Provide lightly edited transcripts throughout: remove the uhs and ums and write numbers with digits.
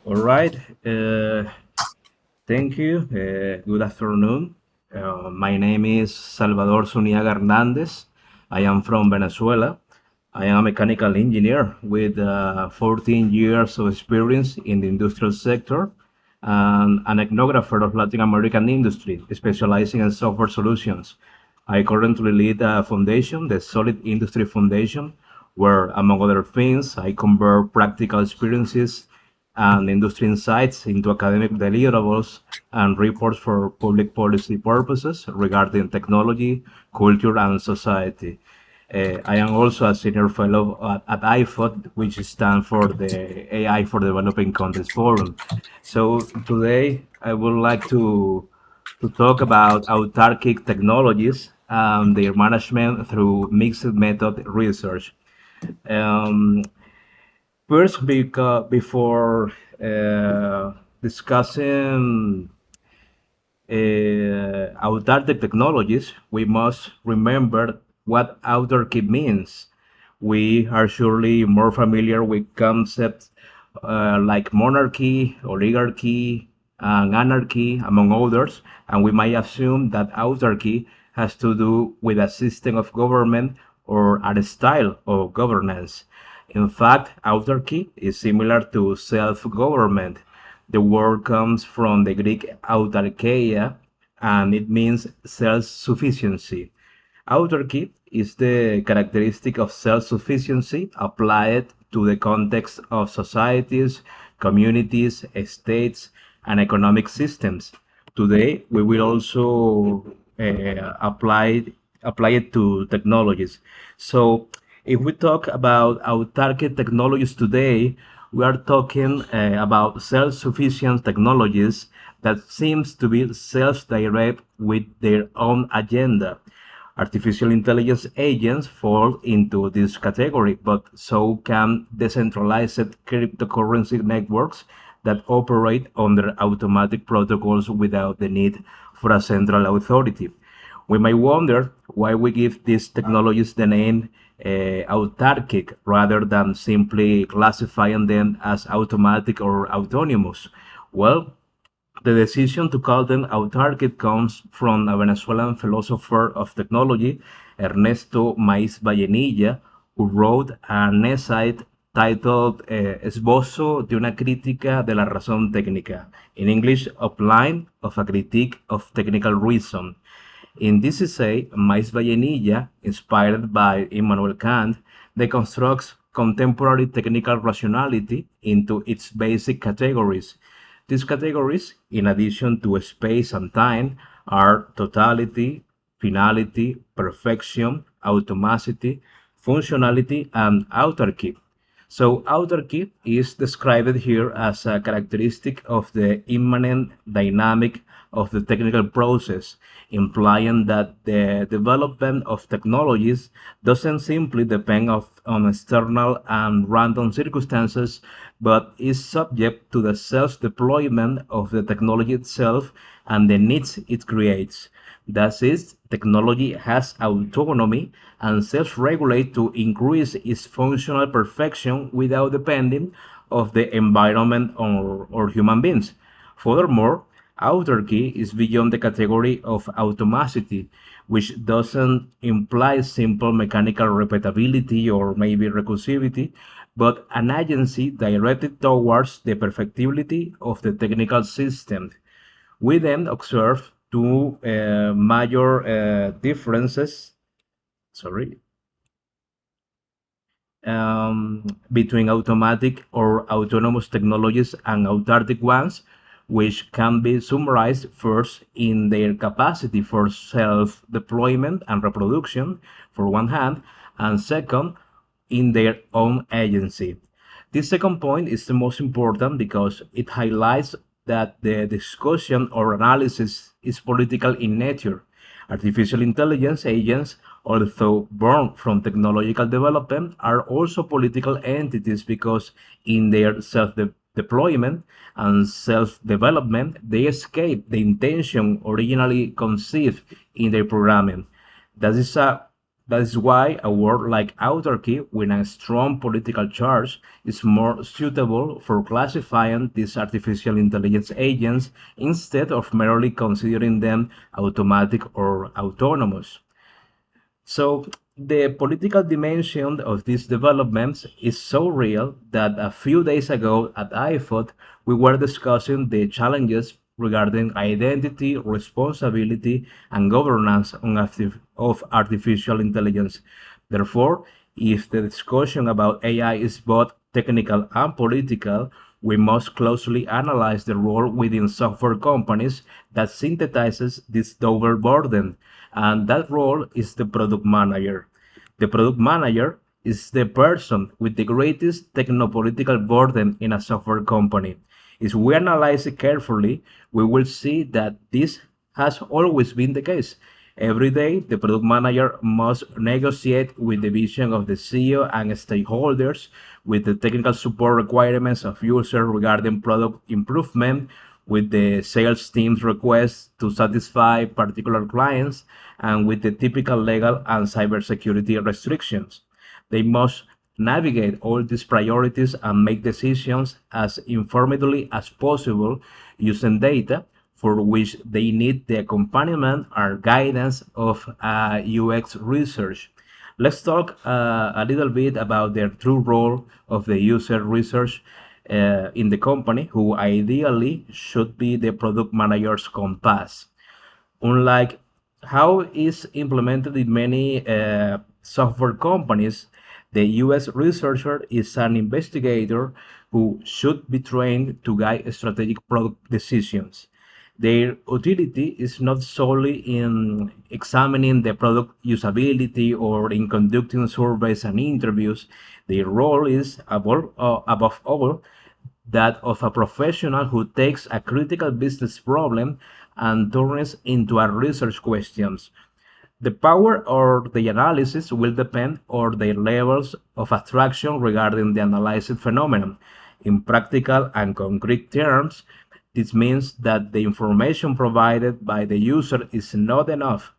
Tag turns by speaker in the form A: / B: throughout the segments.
A: All right. Thank you. Good afternoon. My name is Salvador Suniaga Hernández. I am from Venezuela. I am a mechanical engineer with 14 years of experience in the industrial sector and an ethnographer of Latin American industry, specializing in software solutions. I currently lead a foundation, the SolidIndustry Foundation, where, among other things, I convert practical experiences and industry insights into academic deliverables and reports for public policy purposes regarding technology, culture, and society. I am also a senior fellow at IFOD, which stands for the AI for Developing Countries Forum. So today I would like to talk about autarchic technologies and their management through mixed method research. Um, First, before discussing autarchic technologies, we must remember what autarky means. We are surely more familiar with concepts like monarchy, oligarchy, and anarchy, among others, and we might assume that autarky has to do with a system of government or a style of governance. In fact, autarky is similar to self-government. The word comes from the Greek autarkeia, and it means self-sufficiency. Autarky is the characteristic of self-sufficiency applied to the context of societies, communities, states, and economic systems. Today, we will also apply it to technologies. So, if we talk about autarkic technologies today, we are talking about self-sufficient technologies that seems to be self-direct with their own agenda. Artificial intelligence agents fall into this category, but so can decentralized cryptocurrency networks that operate under automatic protocols without the need for a central authority. We may wonder why we give these technologies the name autarchic rather than simply classifying them as automatic or autonomous. Well, the decision to call them autarkic comes from a Venezuelan philosopher of technology, Ernesto Maiz Vallenilla, who wrote an essay titled Esbozo de una crítica de la razón técnica, in English, Outline of a Critique of Technical Reason. In this essay, Maiz Vallenilla, inspired by Immanuel Kant, deconstructs contemporary technical rationality into its basic categories. These categories, in addition to space and time, are totality, finality, perfection, automaticity, functionality, and autarky. So autarky is described here as a characteristic of the immanent dynamic of the technical process, implying that the development of technologies doesn't simply depend on external and random circumstances, but is subject to the self-deployment of the technology itself and the needs it creates. That is, technology has autonomy and self-regulate to increase its functional perfection without depending of the environment or human beings. Furthermore, autarky is beyond the category of automaticity, which doesn't imply simple mechanical repeatability or maybe recursivity, but an agency directed towards the perfectibility of the technical system. We then observe two major differences, sorry, between automatic or autonomous technologies and autarkic ones, which can be summarized first in their capacity for self-deployment and reproduction, for one hand, and second, in their own agency. This second point is the most important because it highlights that the discussion or analysis is political in nature. Artificial intelligence agents, although born from technological development, are also political entities because in their self-deployment and self-development, they escape the intention originally conceived in their programming. That is a That is why a word like autarky, with a strong political charge, is more suitable for classifying these artificial intelligence agents instead of merely considering them automatic or autonomous. So the political dimension of these developments is so real that a few days ago at IFOD, we were discussing the challenges regarding identity, responsibility, and governance of artificial intelligence. Therefore, if the discussion about AI is both technical and political, we must closely analyze the role within software companies that synthesizes this double burden, and that role is the product manager. The product manager is the person with the greatest technopolitical burden in a software company. If we analyze it carefully, we will see that this has always been the case. Every day, the product manager must negotiate with the vision of the CEO and stakeholders, with the technical support requirements of users regarding product improvement, with the sales team's requests to satisfy particular clients, and with the typical legal and cybersecurity restrictions. They must navigate all these priorities and make decisions as informedly as possible using data for which they need the accompaniment or guidance of UX research. Let's talk a little bit about the true role of the user research in the company, who ideally should be the product manager's compass. Unlike how is implemented in many software companies, the US researcher is an investigator who should be trained to guide strategic product decisions. Their utility is not solely in examining the product usability or in conducting surveys and interviews. Their role is, above all, that of a professional who takes a critical business problem and turns it into a research questions. The power or the analysis will depend on their levels of abstraction regarding the analyzed phenomenon. In practical and concrete terms, this means that the information provided by the user is not enough.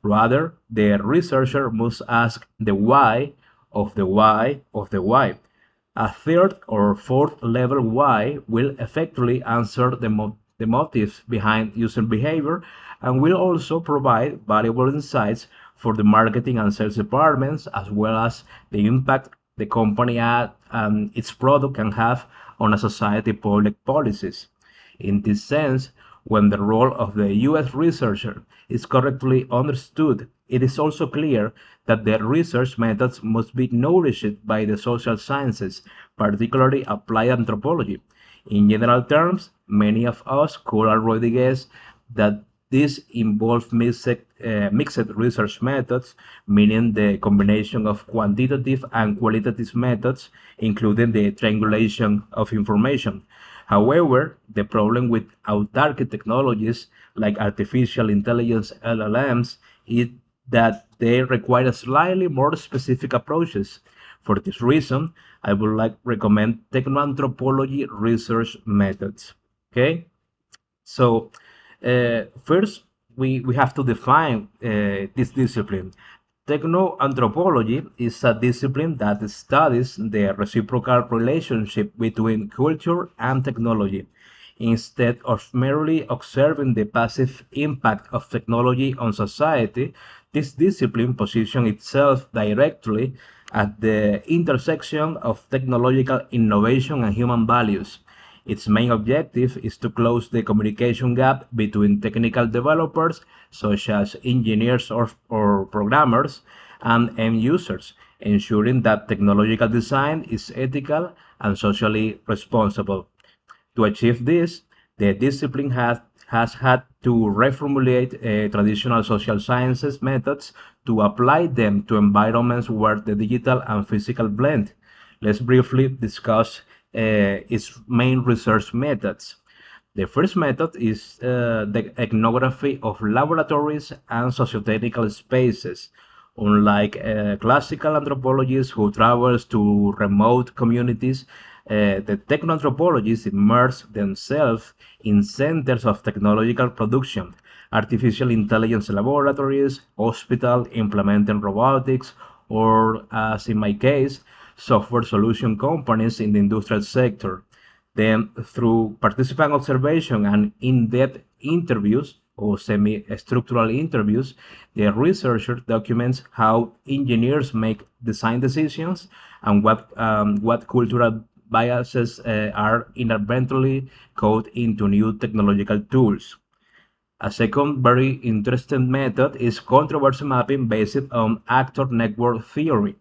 A: Rather, the researcher must ask the why of the why of the why. A third or fourth level why will effectively answer the motives behind user behavior and will also provide valuable insights for the marketing and sales departments, as well as the impact the company and its product can have on a society public policies. In this sense, when the role of the US researcher is correctly understood, it is also clear that the research methods must be nourished by the social sciences, particularly applied anthropology. In general terms, many of us could already guess that this involves mixed research methods, meaning the combination of quantitative and qualitative methods, including the triangulation of information. However, the problem with autarchic technologies like artificial intelligence LLMs is that they require slightly more specific approaches. For this reason, I would like recommend techno-anthropology research methods. Okay, so first we have to define this discipline. Techno-anthropology is a discipline that studies the reciprocal relationship between culture and technology. Instead of merely observing the passive impact of technology on society, this discipline positions itself directly at the intersection of technological innovation and human values. Its main objective is to close the communication gap between technical developers, such as engineers or programmers, and end users, ensuring that technological design is ethical and socially responsible. To achieve this, the discipline has had to reformulate traditional social sciences methods to apply them to environments where the digital and physical blend. Let's briefly discuss its main research methods. The first method is the ethnography of laboratories and sociotechnical spaces. Unlike classical anthropologists who travels to remote communities, the techno-anthropologists immerse themselves in centers of technological production. artificial intelligence laboratories, hospital implementing robotics, or as in my case, software solution companies in the industrial sector. Then, through participant observation and in-depth interviews or semi-structural interviews, the researcher documents how engineers make design decisions and what cultural biases are inadvertently coded into new technological tools. A second very interesting method is controversy mapping based on actor network theory.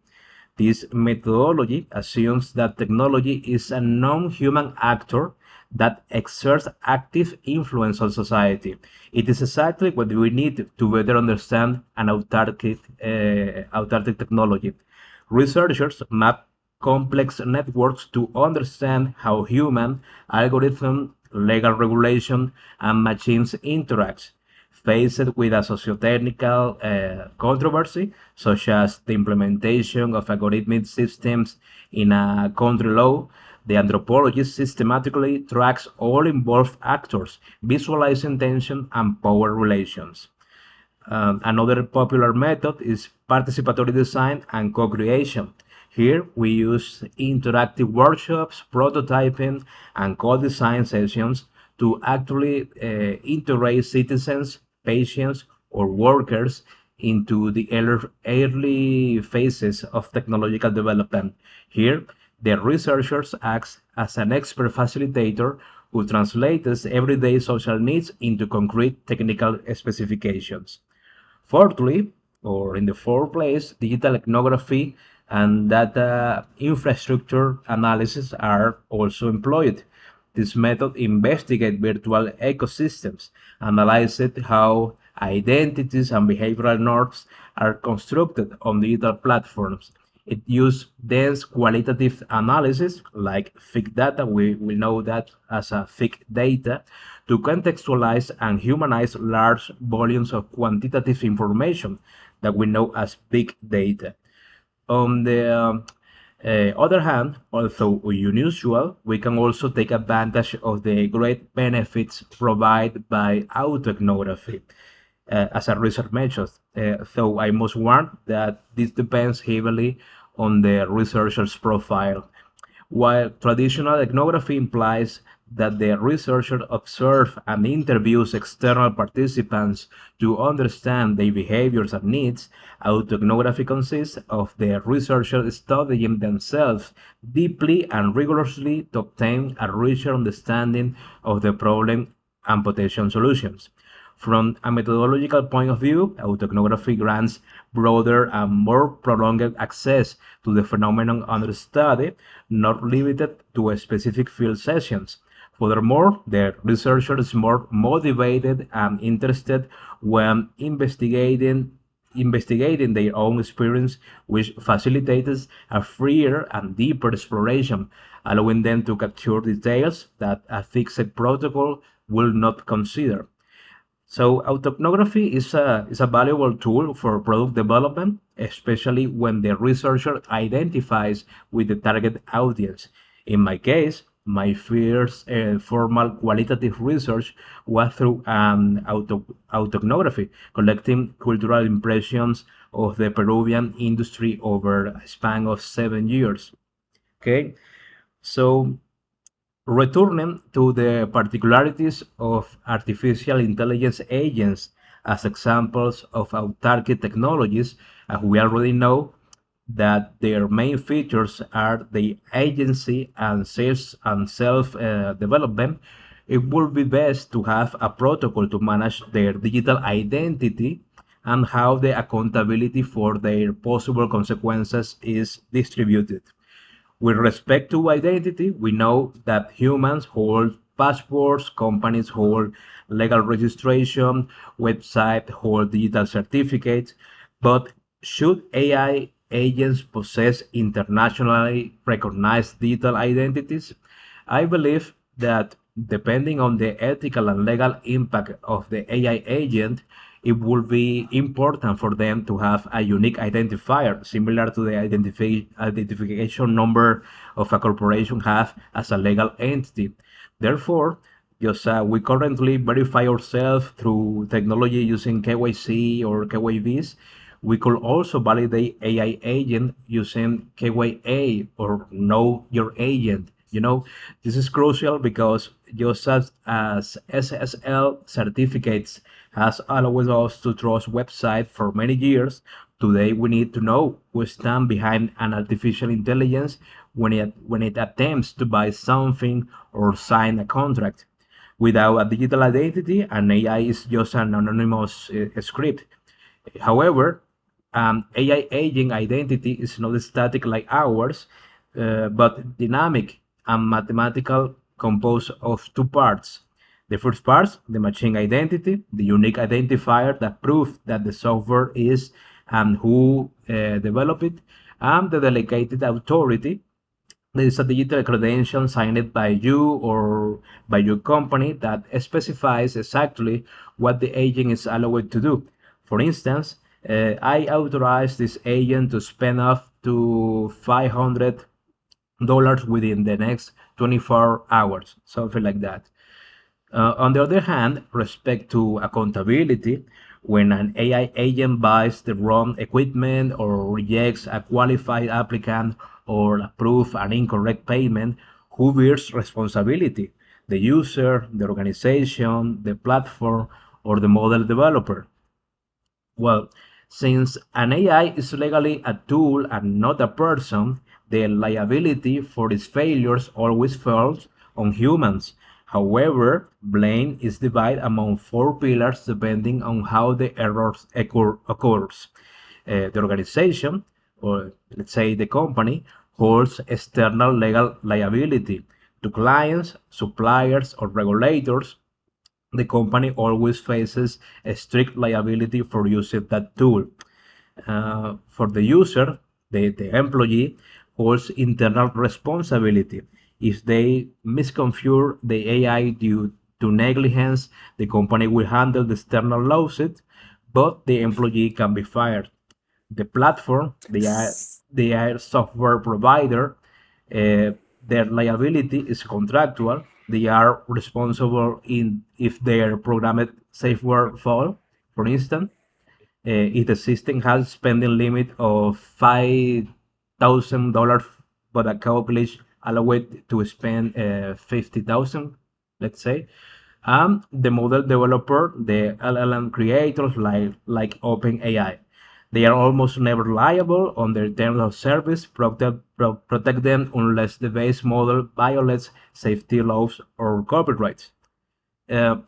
A: This methodology assumes that technology is a non-human actor that exerts active influence on society. It is exactly what we need to better understand an autarchic technology. Researchers map complex networks to understand how human algorithm, legal regulation, and machines interact. Faced with a socio-technical controversy, such as the implementation of algorithmic systems in a country law, the anthropologist systematically tracks all involved actors, visualizing tension and power relations. Another popular method is participatory design and co-creation. Here, we use interactive workshops, prototyping, and co-design sessions to actually integrate citizens, patients, or workers into the early phases of technological development. Here, the researchers act as an expert facilitator who translates everyday social needs into concrete technical specifications. Fourthly, or in the fourth place, digital ethnography and data infrastructure analysis are also employed. This method investigates virtual ecosystems, analyzes how identities and behavioral norms are constructed on digital platforms. It uses dense qualitative analysis, like fig data, we know that as a fig data, to contextualize and humanize large volumes of quantitative information that we know as big data. On the other hand, although unusual, we can also take advantage of the great benefits provided by autoethnography as a research method. Though I must warn that this depends heavily on the researcher's profile. While traditional ethnography implies that the researcher observes and interviews external participants to understand their behaviors and needs, autoethnography consists of the researcher studying themselves deeply and rigorously to obtain a richer understanding of the problem and potential solutions. From a methodological point of view, autoethnography grants broader and more prolonged access to the phenomenon under study, not limited to specific field sessions. Furthermore, the researcher is more motivated and interested when investigating their own experience, which facilitates a freer and deeper exploration, allowing them to capture details that a fixed protocol will not consider. So autoethnography is a valuable tool for product development, especially when the researcher identifies with the target audience. In my case, my first formal qualitative research was through autoethnography, collecting cultural impressions of the Peruvian industry over a span of 7 years. Okay, so returning to the particularities of artificial intelligence agents as examples of autarchic technologies, we already know that their main features are the agency and self development. It would be best to have a protocol to manage their digital identity and how the accountability for their possible consequences is distributed. With respect to identity, we know that humans hold passports, companies hold legal registration, websites hold digital certificates, but should AI agents possess internationally recognized digital identities? I believe that depending on the ethical and legal impact of the AI agent, it would be important for them to have a unique identifier, similar to the identification number of a corporation have as a legal entity. Therefore, Just we currently verify ourselves through technology using KYC or KYVs. We could also validate AI agent using KYA or Know Your Agent. This is crucial because just as SSL certificates has allowed us to trust website for many years, today we need to know who stands behind an artificial intelligence when it attempts to buy something or sign a contract. Without a digital identity, an AI is just an anonymous script. However, AI agent identity is not static like ours, but dynamic and mathematical, composed of two parts. The first part, the machine identity, the unique identifier that proves that the software is and who developed it, and the delegated authority. There is a digital credential signed by you or by your company that specifies exactly what the agent is allowed to do. For instance, I authorize this agent to spend up to $500 within the next 24 hours, something like that. On the other hand, respect to accountability, when an AI agent buys the wrong equipment or rejects a qualified applicant or approves an incorrect payment, who bears responsibility? The user, the organization, the platform, or the model developer? Well, since an AI is legally a tool and not a person, the liability for its failures always falls on humans. However, blame is divided among four pillars depending on how the errors occurs. The organization, or let's say the company, holds external legal liability to clients, suppliers, or regulators. The company always faces a strict liability for using that tool. For the user, the employee holds internal responsibility. If they misconfigure the AI due to negligence, the company will handle the external lawsuit, but the employee can be fired. The platform, the AI software provider, uh, their liability is contractual. They are responsible in if their programmed software fall, for instance. If the system has spending limit of $5,000, but a calculation allowed to spend 50,000, let's say. The model developer, the LLM creators like OpenAI, they are almost never liable on their terms of service, protect them unless the base model violates safety laws or copyrights.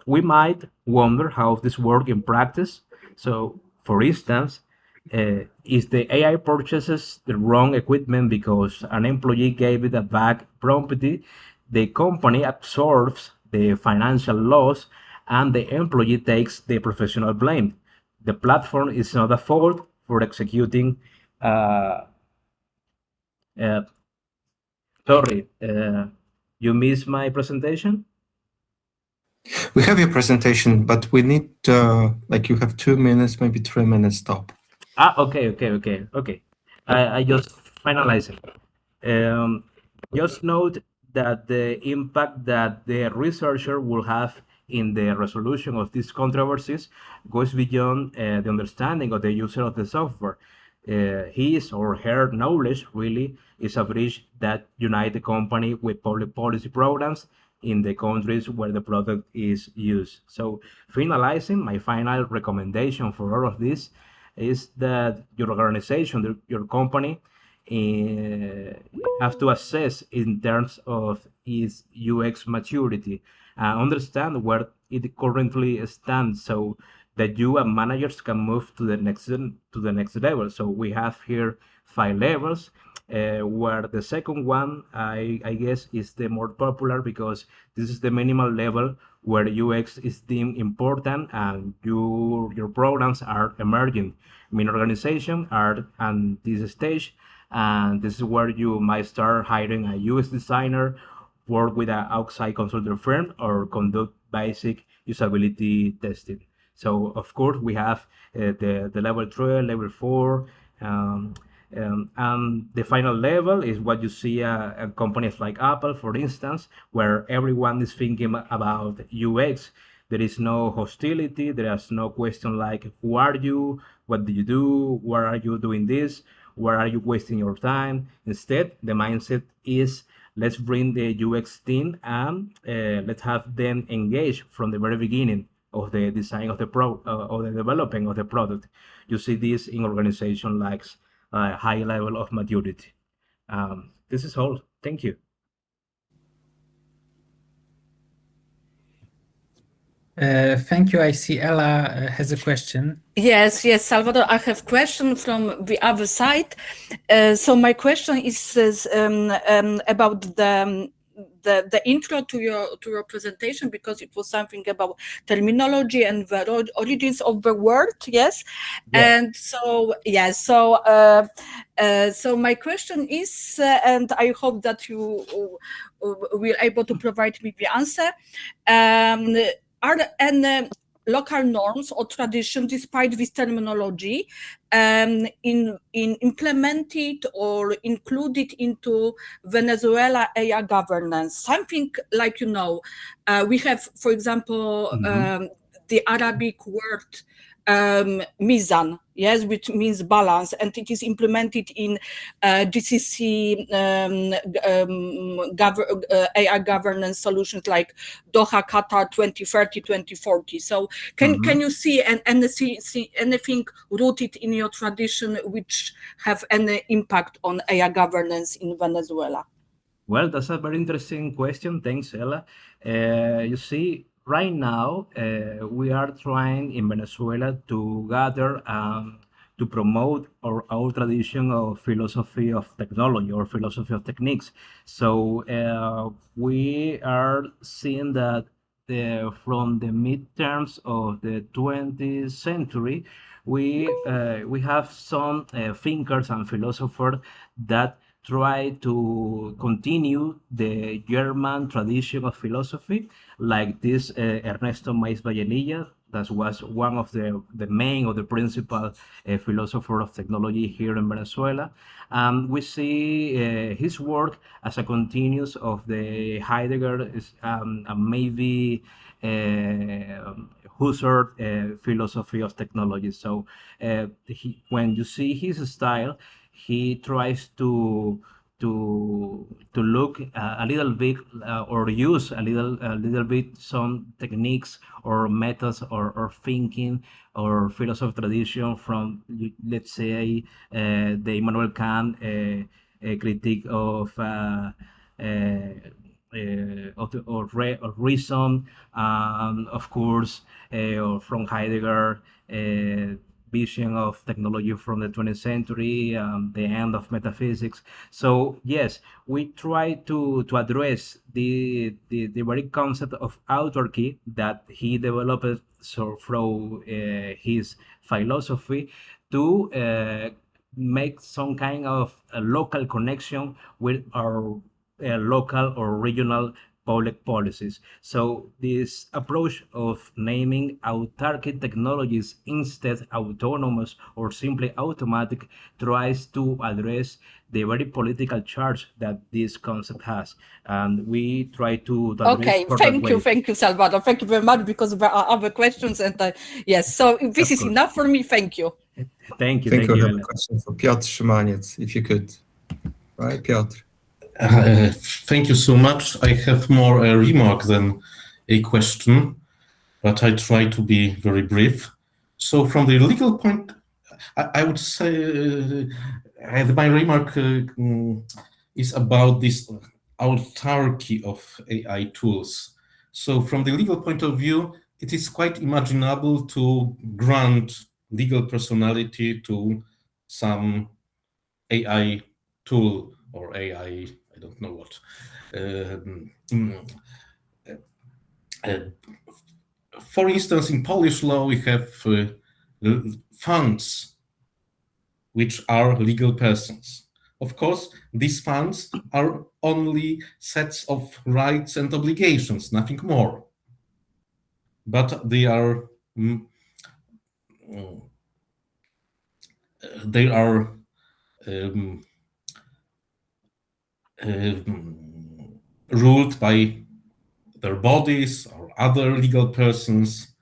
A: We might wonder how this works in practice. So, for instance, if the AI purchases the wrong equipment because an employee gave it a bad prompt, the company absorbs the financial loss and the employee takes the professional blame. The platform is not at fault for executing. Uh, uh, Sorry, you missed my presentation?
B: We have your presentation, but we need like you have 2 minutes, maybe 3 minutes stop.
A: Okay. I just finalize it. Um, just note that the impact that the researcher will have in the resolution of these controversies goes beyond the understanding of the user of the software. His or her knowledge really is a bridge that unites the company with public policy programs in the countries where the product is used. So, finalizing, my final recommendation for all of this is that your organization, your company, uh, have to assess in terms of its UX maturity and understand where it currently stands so that you and managers can move to the next level. So we have here 5 levels, where the second one I guess is the more popular because this is the minimal level where UX is deemed important and your programs are emerging. I mean, organization are at this stage, and this is where you might start hiring a UX designer, work with an outside consulting firm, or conduct basic usability testing. So of course we have the level 3, level 4, um, And the final level is what you see at companies like Apple, for instance, where everyone is thinking about UX. There is no hostility. There is no question like, who are you? What do you do? Why are you doing this? Where are you wasting your time? Instead, the mindset is, let's bring the UX team and let's have them engage from the very beginning of the design of the or the developing of the product. You see this in organization like a high level of maturity. This is all. Thank you.
C: Thank you. I see Ella has a question.
D: Yes, Salvador, I have question from the other side. So my question is about the intro to your presentation, because it was something about terminology and the origins of the word. Yes,
A: Yeah.
D: and so so my question is, and I hope that you will able to provide me the answer. Are there any local norms or tradition, despite this terminology, in implemented or included into Venezuela AI governance? Something like, we have, for example, the Arabic word mizan, yes, which means balance, and it is implemented in GCC AI governance solutions like Doha, Qatar 2030, 2040. So can you see anything rooted in your tradition which have any impact on AI governance in Venezuela?
A: Well, that's a very interesting question. Thanks, Ella. You see, right now, we are trying in Venezuela to gather to promote our tradition of philosophy of technology or philosophy of techniques. So we are seeing that from the midterms of the 20th century, we have some thinkers and philosophers that try to continue the German tradition of philosophy, like this Ernesto Maiz Vallenilla, that was one of the main or the principal philosopher of technology here in Venezuela. We see his work as a continuous of the Heidegger, and maybe Husserl philosophy of technology. So when you see his style, he tries to look a little bit or use a little bit some techniques or methods or thinking or philosophy tradition from, let's say, the Immanuel Kant critique of reason, of course, or from Heidegger, vision of technology from the 20th century, the end of metaphysics. So yes, we try to address the very concept of autarky that he developed so through his philosophy to make some kind of a local connection with our local or regional public policies. So this approach of naming autarchic technologies instead autonomous or simply automatic tries to address the very political charge that this concept has, and we try to address
D: Okay,
A: for that way.
D: thank you, Salvador. Thank you very much, because there are other questions, and yes, so this is enough for me. Thank you.
A: Thank you,
B: I think we have
A: Ella.
B: a question for Piotr Szymanec, if you could. Right, Piotr?
E: Thank you so much. I have more a remark than a question, but I try to be very brief. So from the legal point, I would say my remark is about this autarky of AI tools. So from the legal point of view, it is quite imaginable to grant legal personality to some AI tool or AI, I don't know what. For instance, in Polish law, we have funds which are legal persons. Of course, these funds are only sets of rights and obligations, nothing more. But they are ruled by their bodies or other legal persons.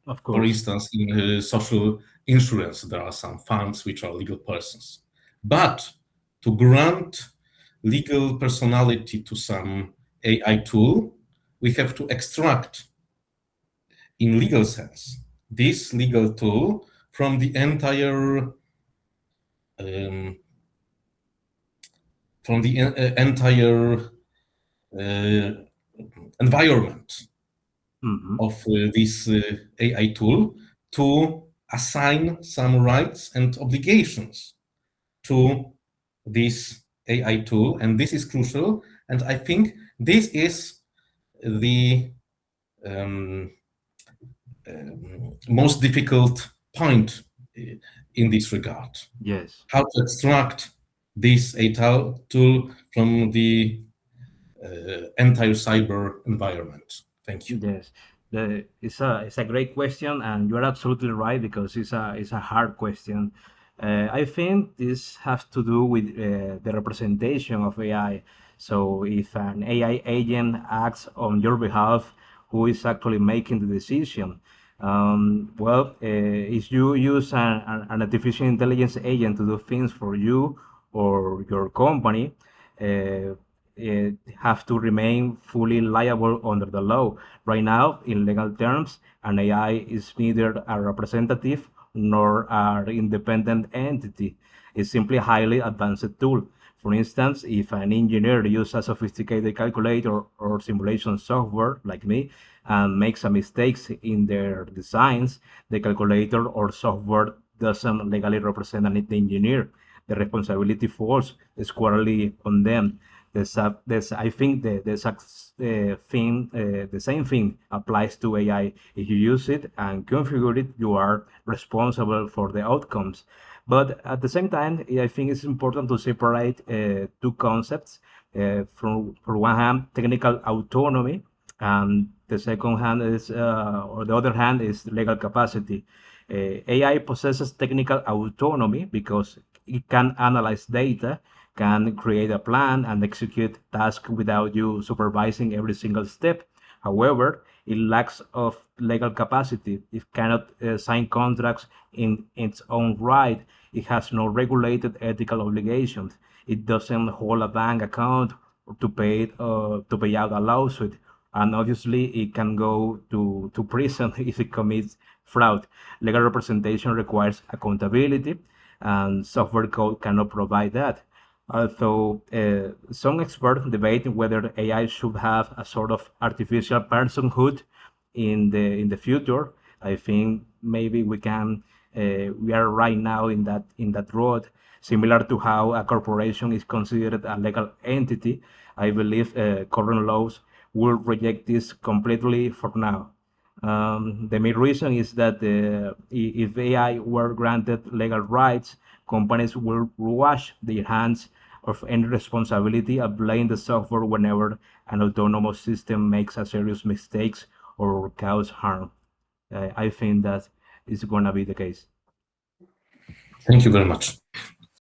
A: Of
E: For
A: course.
E: instance, in social insurance, there are some funds which are legal persons. But to grant legal personality to some AI tool, we have to extract, in legal sense, this legal tool from the entire environment of this AI tool to assign some rights and obligations to this AI tool, and this is crucial. And I think this is the most difficult point in this regard.
A: Yes.
E: How to extract this AI tool from the entire cyber environment. Thank you.
A: Yes, it's a great question, and you are absolutely right because it's a hard question. I think this has to do with the representation of AI. So if an AI agent acts on your behalf, who is actually making the decision? If you use an artificial intelligence agent to do things for you or your company, uh, have to remain fully liable under the law. Right now, in legal terms, an AI is neither a representative nor an independent entity. It's simply a highly advanced tool. For instance, if an engineer uses a sophisticated calculator or simulation software like me and makes a mistakes in their designs, the calculator or software doesn't legally represent the engineer. The responsibility falls squarely on them. I think the same thing applies to AI. If you use it and configure it, you are responsible for the outcomes. But at the same time, I think it's important to separate two concepts. For one hand, technical autonomy, and the second hand is, or the other hand, is legal capacity. AI possesses technical autonomy because it can analyze data, can create a plan and execute tasks without you supervising every single step. However, it lacks of legal capacity. It cannot sign contracts in its own right. It has no regulated ethical obligations. It doesn't hold a bank account to pay out a lawsuit. And obviously, it can go to prison if it commits fraud. Legal representation requires accountability, and software code cannot provide that. Although some experts debate whether AI should have a sort of artificial personhood in the future, I think maybe we are right now in that road, similar to how a corporation is considered a legal entity. I believe current laws will reject this completely for now. The main reason is that if AI were granted legal rights, companies will wash their hands of any responsibility and blame the software whenever an autonomous system makes a serious mistakes or cause harm. I think that is going to be the case.
E: Thank you very much.